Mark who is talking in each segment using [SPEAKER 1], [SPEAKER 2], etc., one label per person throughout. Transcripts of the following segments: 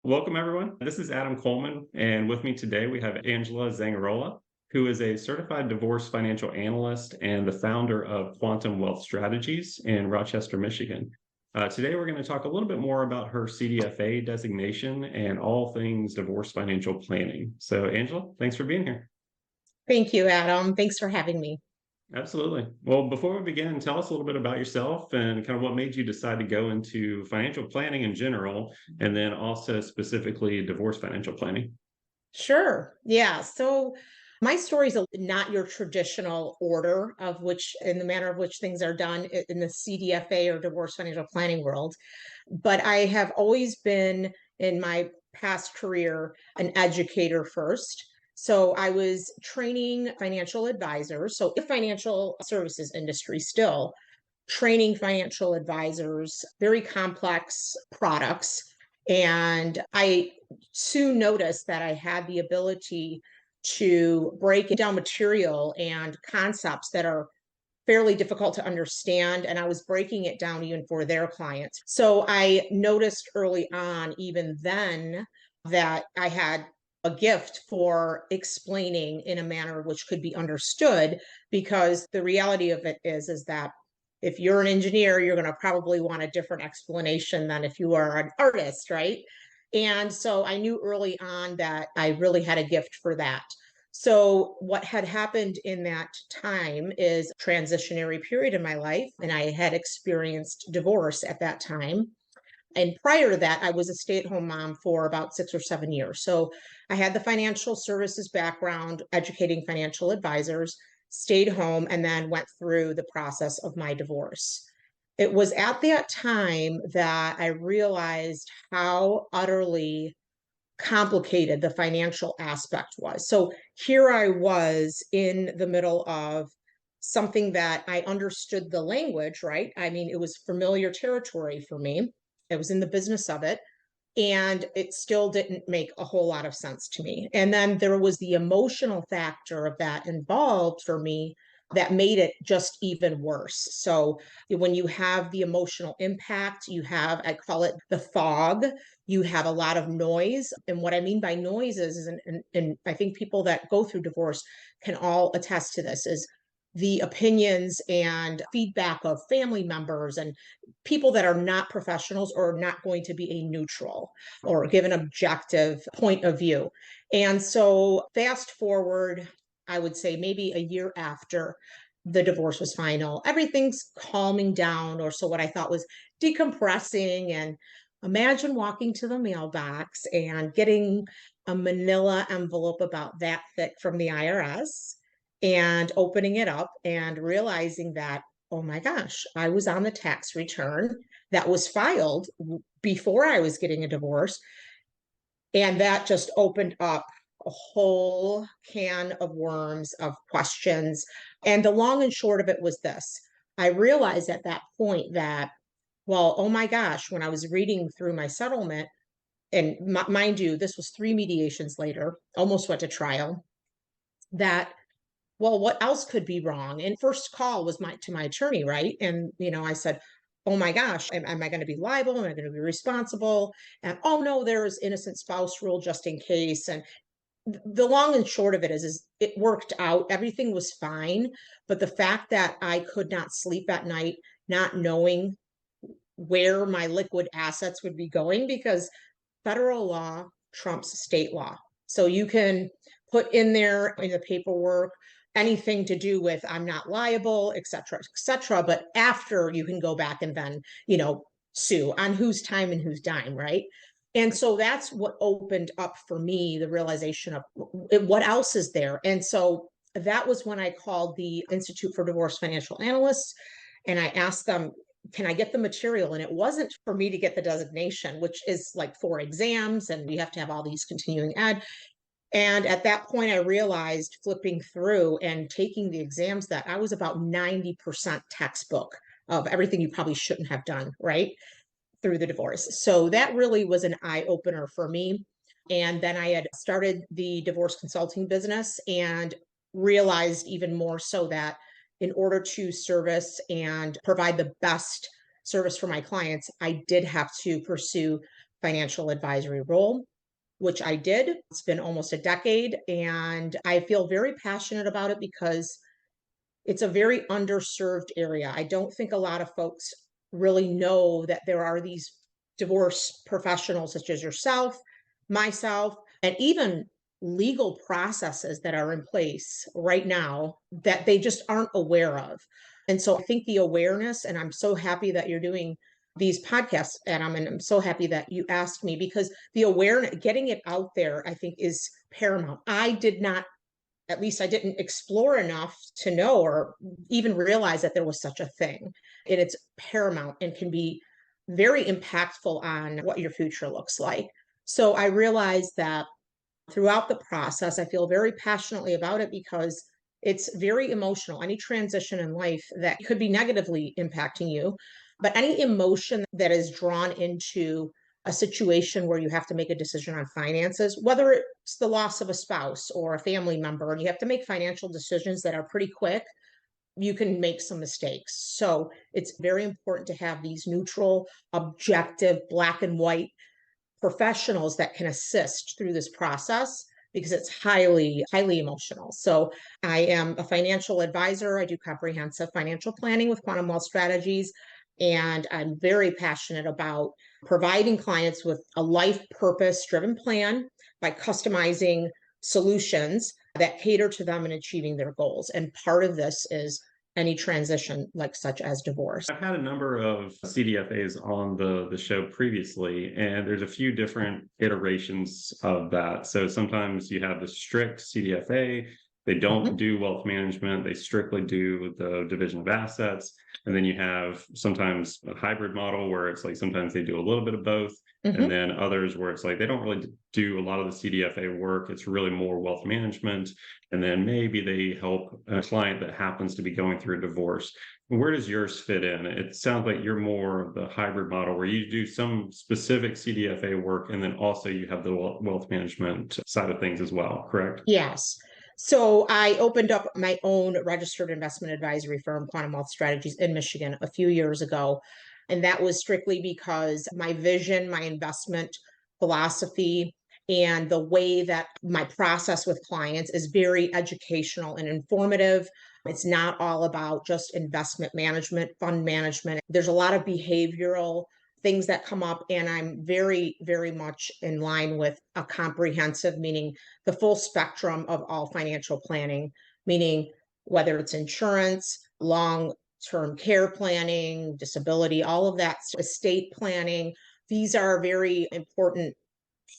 [SPEAKER 1] Welcome, everyone. This is Adam Coleman, and with me today we have Angela Zangarola, who is a certified divorce financial analyst and the founder of Quantum Wealth Strategies in Rochester, Michigan. Today, we're going to talk a little bit more about her CDFA designation and all things divorce financial planning. So, Angela, thanks for being here.
[SPEAKER 2] Thank you, Adam. Thanks for having me.
[SPEAKER 1] Absolutely. Well, before we begin, tell us a little bit about yourself and kind of what made you decide to go into financial planning in general, and then also specifically divorce financial planning.
[SPEAKER 2] Sure. Yeah. So my story is not your traditional order of which, in the manner of which things are done in the CDFA or divorce financial planning world. But I have always been in my past career an educator first. So I was training financial advisors. So the financial services industry still training financial advisors, very complex products. And I soon noticed that I had the ability to break down material and concepts that are fairly difficult to understand. And I was breaking it down even for their clients. So I noticed early on, even then, that I had a gift for explaining in a manner which could be understood, because the reality of it is that if you're an engineer, you're going to probably want a different explanation than if you are an artist, right? And so I knew early on that I really had a gift for that. So what had happened in that time is transitionary period in my life, and I had experienced divorce at that time. And prior to that, I was a stay-at-home mom for about 6 or 7 years. So I had the financial services background, educating financial advisors, stayed home, and then went through the process of my divorce. It was at that time that I realized how utterly complicated the financial aspect was. So here I was in the middle of something that I understood the language, right? I mean, it was familiar territory for me. I was in the business of it, and it still didn't make a whole lot of sense to me. And then there was the emotional factor of that involved for me that made it just even worse. So when you have the emotional impact, you have, I call it the fog, you have a lot of noise. And what I mean by noise is and I think people that go through divorce can all attest to this, is the opinions and feedback of family members and people that are not professionals or not going to be a neutral or give an objective point of view. And so, fast forward, I would say maybe a year after the divorce was final, everything's calming down, or so what I thought was decompressing. And imagine walking to the mailbox and getting a manila envelope about that thick from the IRS and opening it up and realizing that, oh my gosh, I was on the tax return that was filed before I was getting a divorce. And that just opened up a whole can of worms of questions. And the long and short of it was this: I realized at that point that, well, oh my gosh, when I was reading through my settlement, and mind you, this was 3 mediations later, almost went to trial, that well, what else could be wrong? And first call was my attorney, right? And I said, oh my gosh, am I going to be liable? Am I going to be responsible? And oh no, there's innocent spouse rule just in case. And the long and short of it is it worked out. Everything was fine. But the fact that I could not sleep at night, not knowing where my liquid assets would be going, because federal law trumps state law. So you can put in there in the paperwork anything to do with I'm not liable, et cetera, et cetera. But after, you can go back and then, sue on whose time and whose dime, right? And so that's what opened up for me the realization of what else is there. And so that was when I called the Institute for Divorce Financial Analysts, and I asked them, can I get the material? And it wasn't for me to get the designation, which is like 4 exams, and you have to have all these continuing ed. And at that point, I realized, flipping through and taking the exams, that I was about 90% textbook of everything you probably shouldn't have done, right? Through the divorce. So that really was an eye opener for me. And then I had started the divorce consulting business and realized even more so that in order to service and provide the best service for my clients, I did have to pursue financial advisory role, which I did. It's been almost a decade, and I feel very passionate about it because it's a very underserved area. I don't think a lot of folks really know that there are these divorce professionals such as yourself, myself, and even legal processes that are in place right now that they just aren't aware of. And so I think the awareness, and I'm so happy that you're doing these podcasts, Adam, and I'm so happy that you asked me because the awareness, getting it out there, I think is paramount. I did not, at least I didn't explore enough to know or even realize that there was such a thing. And it's paramount and can be very impactful on what your future looks like. So I realized that throughout the process, I feel very passionately about it because it's very emotional. Any transition in life that could be negatively impacting you, but any emotion that is drawn into a situation where you have to make a decision on finances, whether it's the loss of a spouse or a family member, and you have to make financial decisions that are pretty quick, you can make some mistakes. So it's very important to have these neutral, objective, black and white professionals that can assist through this process because it's highly emotional. So I am a financial advisor. I do comprehensive financial planning with Quantum Wealth Strategies, and I'm very passionate about providing clients with a life purpose driven plan by customizing solutions that cater to them in achieving their goals. And part of this is any transition like such as divorce.
[SPEAKER 1] I've had a number of CDFAs on the show previously, and there's a few different iterations of that. So sometimes you have the strict CDFA, they don't do wealth management, they strictly do the division of assets. And then you have sometimes a hybrid model where it's like sometimes they do a little bit of both. And then others where it's like they don't really do a lot of the CDFA work. It's really more wealth management. And then maybe they help a client that happens to be going through a divorce. Where does yours fit in? It sounds like you're more the hybrid model where you do some specific CDFA work and then also you have the wealth management side of things as well, correct?
[SPEAKER 2] Yes. So I opened up my own registered investment advisory firm, Quantum Wealth Strategies, in Michigan a few years ago. And that was strictly because my vision, my investment philosophy, and the way that my process with clients is very educational and informative. It's not all about just investment management, fund management. There's a lot of behavioral things that come up, and I'm very much in line with a comprehensive, meaning the full spectrum of all financial planning, meaning whether it's insurance, long-term care planning, disability, all of that, estate planning. These are very important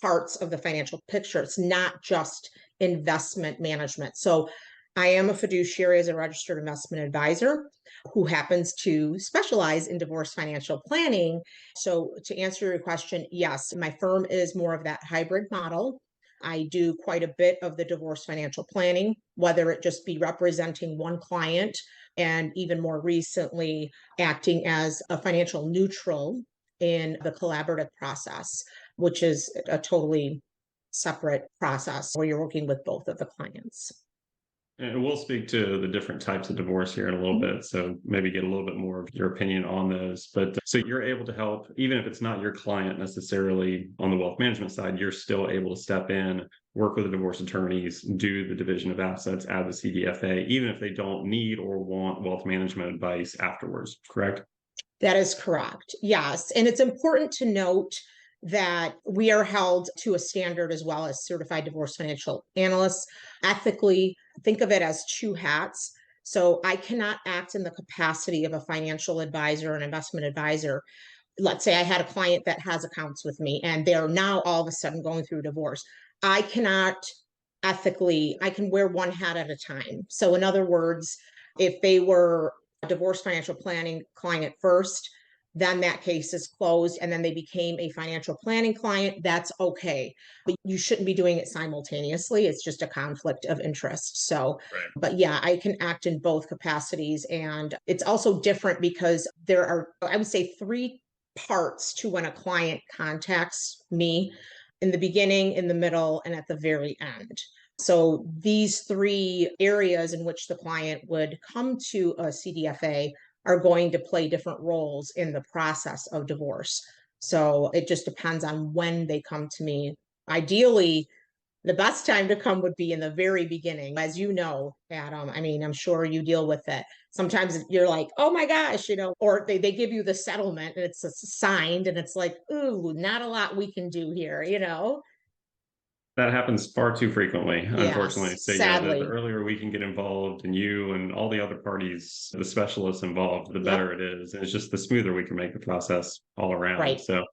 [SPEAKER 2] parts of the financial picture. It's not just investment management. So I am a fiduciary as a registered investment advisor who happens to specialize in divorce financial planning. So to answer your question, yes, my firm is more of that hybrid model. I do quite a bit of the divorce financial planning, whether it just be representing one client and even more recently acting as a financial neutral in the collaborative process, which is a totally separate process where you're working with both of the clients.
[SPEAKER 1] And we'll speak to the different types of divorce here in a little bit. So maybe get a little bit more of your opinion on those. But so you're able to help, even if it's not your client necessarily on the wealth management side, you're still able to step in, work with the divorce attorneys, do the division of assets, add the CDFA, even if they don't need or want wealth management advice afterwards, correct?
[SPEAKER 2] That is correct. Yes. And it's important to note that we are held to a standard as well as certified divorce financial analysts. Ethically, think of it as two hats. So I cannot act in the capacity of a financial advisor, an investment advisor. Let's say I had a client that has accounts with me and they're now all of a sudden going through divorce. I cannot ethically, I can wear one hat at a time. So in other words, if they were a divorce financial planning client first, then that case is closed and then they became a financial planning client, that's okay. But you shouldn't be doing it simultaneously. It's just a conflict of interest. So,
[SPEAKER 1] Right.
[SPEAKER 2] but yeah, I can act in both capacities. And it's also different because there are, I would say, three parts to when a client contacts me: in the beginning, in the middle, and at the very end. So these three areas in which the client would come to a CDFA are going to play different roles in the process of divorce. So it just depends on when they come to me. Ideally, the best time to come would be in the very beginning. As you know, Adam, I mean, I'm sure you deal with it. Sometimes you're like, oh my gosh, or they give you the settlement and it's signed and it's like, ooh, not a lot we can do here.
[SPEAKER 1] That happens far too frequently, unfortunately.
[SPEAKER 2] Yes,
[SPEAKER 1] So yeah, the
[SPEAKER 2] sadly.
[SPEAKER 1] earlier we can get involved, and you and all the other parties, the specialists involved, the
[SPEAKER 2] Yep.
[SPEAKER 1] better it is. And it's just the smoother we can make the process all around.
[SPEAKER 2] Right.
[SPEAKER 1] So,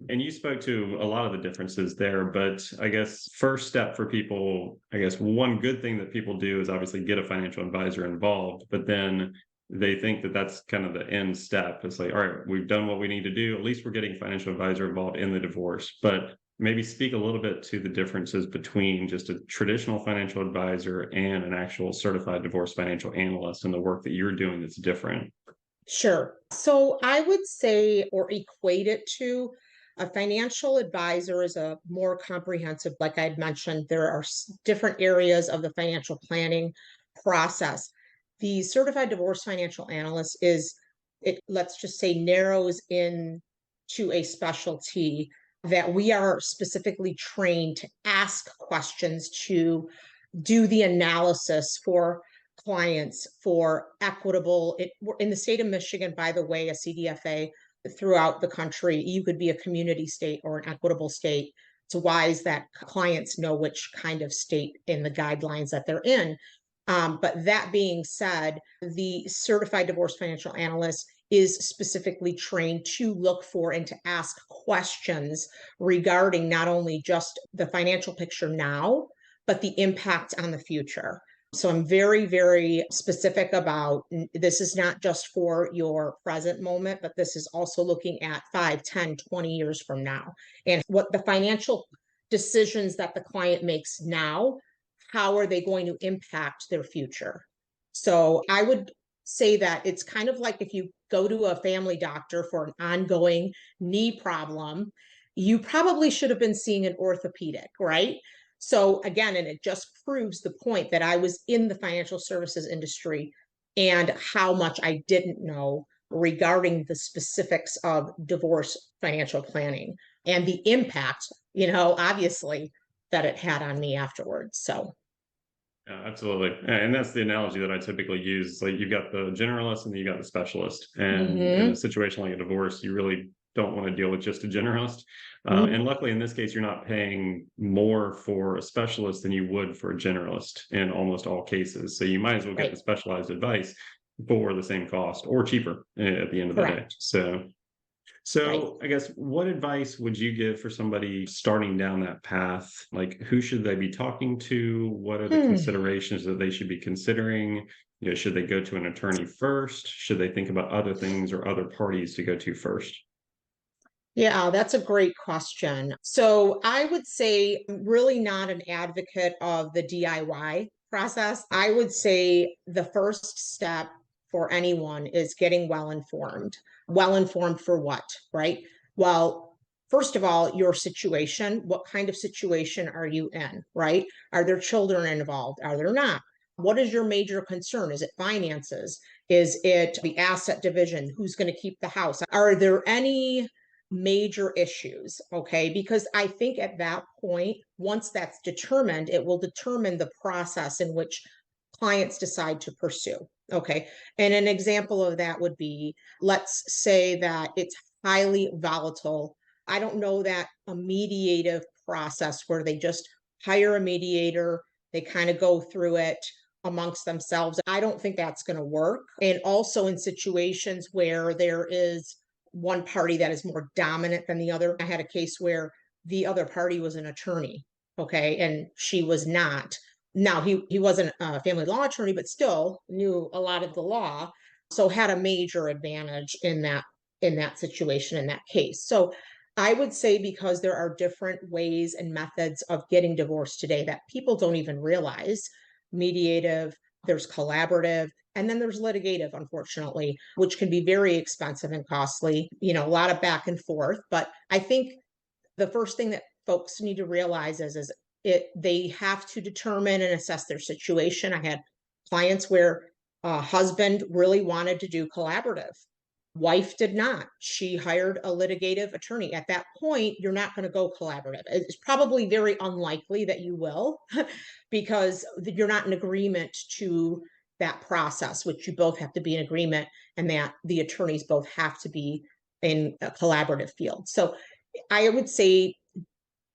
[SPEAKER 1] and you spoke to a lot of the differences there, but I guess first step for people, I guess one good thing that people do is obviously get a financial advisor involved, but then they think that that's kind of the end step. It's like, all right, we've done what we need to do. At least we're getting a financial advisor involved in the divorce. But maybe speak a little bit to the differences between just a traditional financial advisor and an actual certified divorce financial analyst and the work that you're doing that's different.
[SPEAKER 2] Sure. So I would say or equate it to a financial advisor is a more comprehensive, like I'd mentioned, there are different areas of the financial planning process. The certified divorce financial analyst let's just say, narrows in to a specialty that we are specifically trained to ask questions, to do the analysis for clients for equitable in the state of Michigan, by the way, a CDFA throughout the country. You could be a community state or an equitable state. It's wise that clients know which kind of state in the guidelines that they're in. But that being said, the certified divorce financial analyst is specifically trained to look for and to ask questions regarding not only just the financial picture now, but the impact on the future. So I'm very, very specific about this is not just for your present moment, but this is also looking at 5, 10, 20 years from now. And what the financial decisions that the client makes now, how are they going to impact their future? So I would say that it's kind of like if you go to a family doctor for an ongoing knee problem, you probably should have been seeing an orthopedic, right? So again, and it just proves the point that I was in the financial services industry and how much I didn't know regarding the specifics of divorce financial planning and the impact, obviously, that it had on me afterwards. So,
[SPEAKER 1] Yeah, absolutely. And that's the analogy that I typically use. Like you've got the generalist and then you got the specialist. And in a
[SPEAKER 2] mhm.
[SPEAKER 1] situation like a divorce, you really don't want to deal with just a generalist. And
[SPEAKER 2] Mhm.
[SPEAKER 1] luckily, in this case, you're not paying more for a specialist than you would for a generalist in almost all cases. So you might as well get the
[SPEAKER 2] Right.
[SPEAKER 1] specialized advice for the same cost or cheaper at the end of the day.
[SPEAKER 2] Correct. Right.
[SPEAKER 1] So I guess what advice would you give for somebody starting down that path? Like who should they be talking to? What are the
[SPEAKER 2] Hmm.
[SPEAKER 1] considerations that they should be considering? Should they go to an attorney first? Should they think about other things or other parties to go to first?
[SPEAKER 2] Yeah, that's a great question. So I would say I'm really not an advocate of the DIY process. I would say the first step for anyone is getting well informed. Well informed for what, right? Well, first of all, your situation. What kind of situation are you in, right? Are there children involved? Are there not? What is your major concern? Is it finances? Is it the asset division? Who's going to keep the house? Are there any major issues? Okay. Because I think at that point, once that's determined, it will determine the process in which clients decide to pursue. Okay. And an example of that would be, let's say that it's highly volatile. I don't know that a mediative process where they just hire a mediator, they kind of go through it amongst themselves. I don't think that's going to work. And also in situations where there is one party that is more dominant than the other. I had a case where the other party was an attorney, okay, and she was not. Now he wasn't a family law attorney, but still knew a lot of the law, so had a major advantage in that situation in that case. So I would say because there are different ways and methods of getting divorced today that people don't even realize, mediative, there's collaborative, and then there's litigative, unfortunately, which can be very expensive and costly, a lot of back and forth. But I think the first thing that folks need to realize is they have to determine and assess their situation. I had clients where a husband really wanted to do collaborative. Wife did not. She hired a litigative attorney. At that point, you're not going to go collaborative. It's probably very unlikely that you will because you're not in agreement to that process, which you both have to be in agreement, and that the attorneys both have to be in a collaborative field. So I would say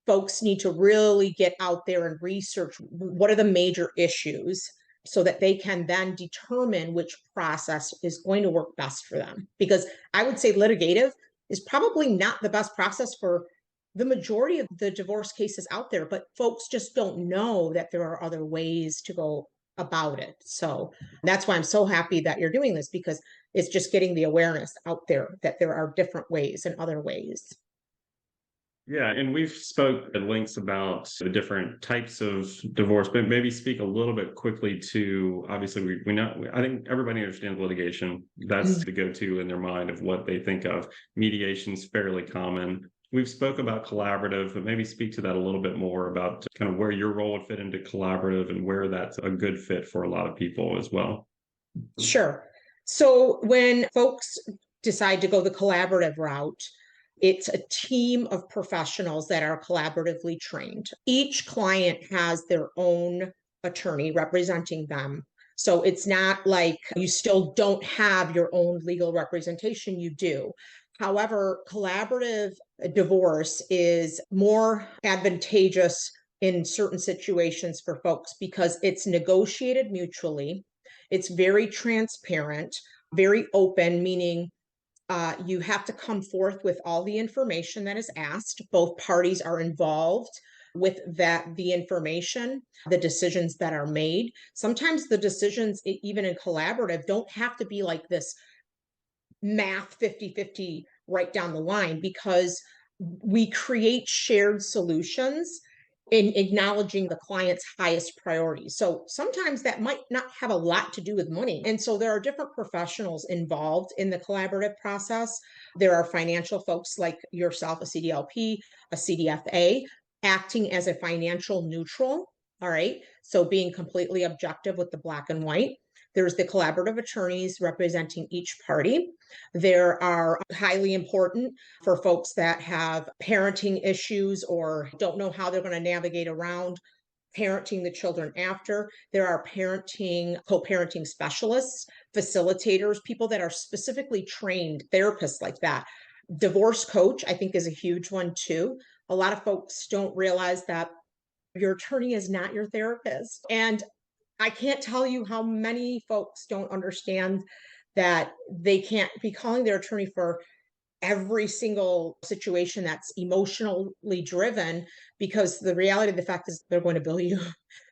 [SPEAKER 2] folks need to really get out there and research what are the major issues so that they can then determine which process is going to work best for them. Because I would say litigative is probably not the best process for the majority of the divorce cases out there, but folks just don't know that there are other ways to go about it. So that's why I'm so happy that you're doing this, because it's just getting the awareness out there that there are different ways and other ways.
[SPEAKER 1] Yeah, and we've spoke at lengths about the different types of divorce, but maybe speak a little bit quickly to, obviously we know, I think everybody understands litigation. That's the go-to in their mind of what they think of. Mediation's fairly common. We've spoke about collaborative, but maybe speak to that a little bit more about kind of where your role would fit into collaborative and where that's a good fit for a lot of people as well.
[SPEAKER 2] Sure. So when folks decide to go the collaborative route, it's a team of professionals that are collaboratively trained. Each client has their own attorney representing them. So it's not like you still don't have your own legal representation, you do. However, collaborative divorce is more advantageous in certain situations for folks because it's negotiated mutually. It's very transparent, very open, meaning you have to come forth with all the information that is asked. Both parties are involved with the information, the decisions that are made. Sometimes the decisions, even in collaborative, don't have to be like this math 50-50 right down the line, because we create shared solutions in acknowledging the client's highest priorities. So sometimes that might not have a lot to do with money. And so there are different professionals involved in the collaborative process. There are financial folks like yourself, a CDLP, a CDFA, acting as a financial neutral. All right. So being completely objective with the black and white. There's the collaborative attorneys representing each party. There are highly important for folks that have parenting issues or don't know how they're going to navigate around parenting the children after. There are co-parenting specialists, facilitators, people that are specifically trained, therapists like that. Divorce coach, I think, is a huge one too. A lot of folks don't realize that your attorney is not your therapist. And I can't tell you how many folks don't understand that they can't be calling their attorney for every single situation that's emotionally driven, because the reality of the fact is they're going to bill you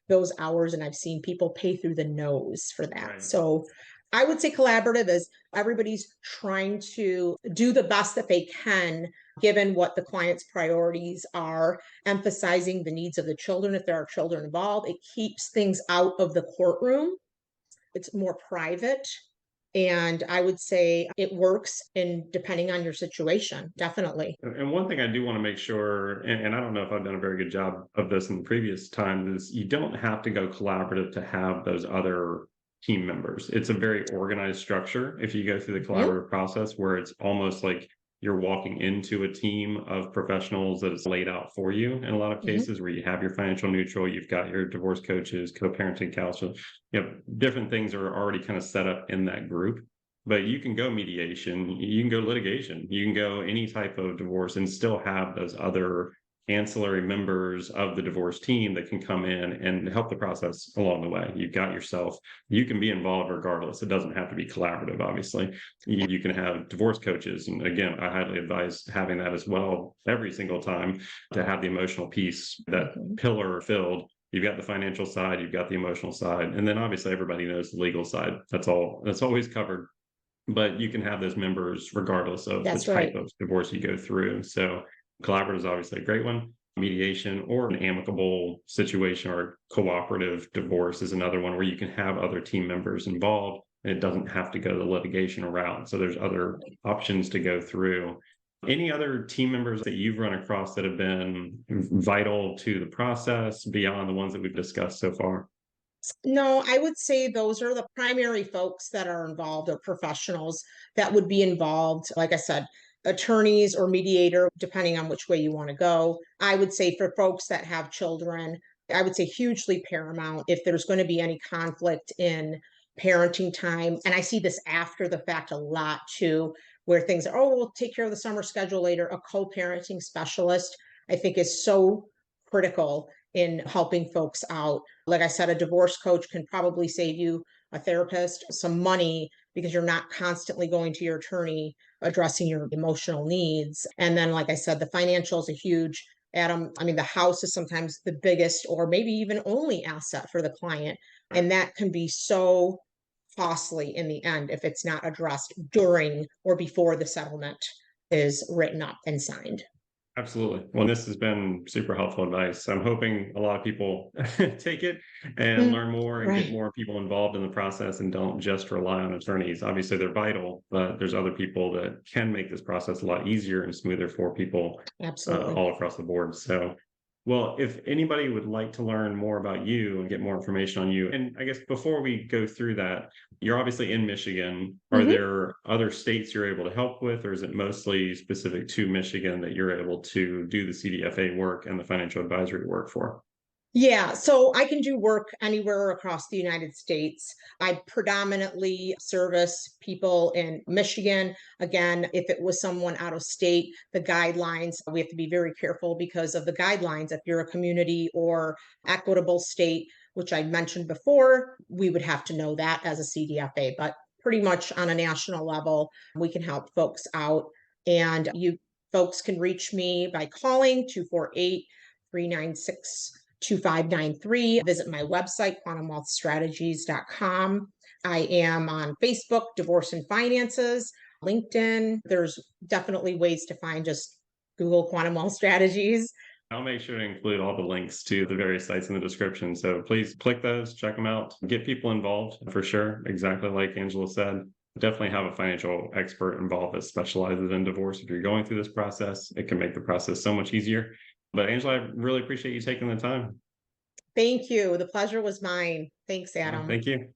[SPEAKER 2] those hours. And I've seen people pay through the nose for that.
[SPEAKER 1] Right.
[SPEAKER 2] So I would say collaborative is everybody's trying to do the best that they can, given what the client's priorities are, emphasizing the needs of the children if there are children involved. It keeps things out of the courtroom. It's more private. And I would say it works in depending on your situation, definitely.
[SPEAKER 1] And one thing I do want to make sure, and I don't know if I've done a very good job of this in previous times, is you don't have to go collaborative to have those other team members. It's a very organized structure if you go through the collaborative process, where it's almost like you're walking into a team of professionals that is laid out for you in a lot of cases, where you have your financial neutral, you've got your divorce coaches, co-parenting counselors, different things are already kind of set up in that group. But you can go mediation, you can go litigation, you can go any type of divorce and still have those other ancillary members of the divorce team that can come in and help the process along the way. You've got yourself, you can be involved regardless. It doesn't have to be collaborative, obviously. You can have divorce coaches. And again, I highly advise having that as well every single time, to have the emotional piece, that pillar filled. You've got the financial side, you've got the emotional side, and then obviously everybody knows the legal side. That's always covered. But you can have those members regardless of the type of divorce you go through. So collaborative is obviously a great one. Mediation or an amicable situation or cooperative divorce is another one where you can have other team members involved and it doesn't have to go the litigation route. So there's other options to go through. Any other team members that you've run across that have been vital to the process beyond the ones that we've discussed so far?
[SPEAKER 2] No, I would say those are the primary folks that are involved or professionals that would be involved. Like I said, attorneys or mediator, depending on which way you want to go. I would say for folks that have children, I would say hugely paramount if there's going to be any conflict in parenting time. And I see this after the fact a lot too, where things are, oh, we'll take care of the summer schedule later. A co-parenting specialist, I think, is so critical in helping folks out. Like I said, a divorce coach can probably save you, a therapist, some money because you're not constantly going to your attorney addressing your emotional needs. And then, like I said, the financials are huge. Adam, I mean, the house is sometimes the biggest or maybe even only asset for the client. And that can be so costly in the end if it's not addressed during or before the settlement is written up and signed.
[SPEAKER 1] Absolutely. Well, this has been super helpful advice. I'm hoping a lot of people take it and
[SPEAKER 2] Mm,
[SPEAKER 1] learn more and get
[SPEAKER 2] right.
[SPEAKER 1] more people involved in the process and don't just rely on attorneys. Obviously, they're vital, but there's other people that can make this process a lot easier and smoother for people
[SPEAKER 2] Absolutely.
[SPEAKER 1] all across the board. So, well, if anybody would like to learn more about you and get more information on you, and I guess before we go through that, you're obviously in Michigan. Are
[SPEAKER 2] Mhm.
[SPEAKER 1] there other states you're able to help with, or is it mostly specific to Michigan that you're able to do the CDFA work and the financial advisory work for?
[SPEAKER 2] Yeah, so I can do work anywhere across the United States. I predominantly service people in Michigan. Again, if it was someone out of state, the guidelines, we have to be very careful because of the guidelines. If you're a community or equitable state, which I mentioned before, we would have to know that as a CDFA. But pretty much on a national level, we can help folks out. And you folks can reach me by calling 248 396 2593. Visit my website, quantumwealthstrategies.com. I am on Facebook, Divorce and Finances, LinkedIn. There's definitely ways to find, just Google Quantum Wealth Strategies.
[SPEAKER 1] I'll make sure to include all the links to the various sites in the description. So please click those, check them out, get people involved for sure. Exactly like Angela said. Definitely have a financial expert involved that specializes in divorce. If you're going through this process, it can make the process so much easier. But Angela, I really appreciate you taking the time.
[SPEAKER 2] Thank you. The pleasure was mine. Thanks, Adam.
[SPEAKER 1] Thank you.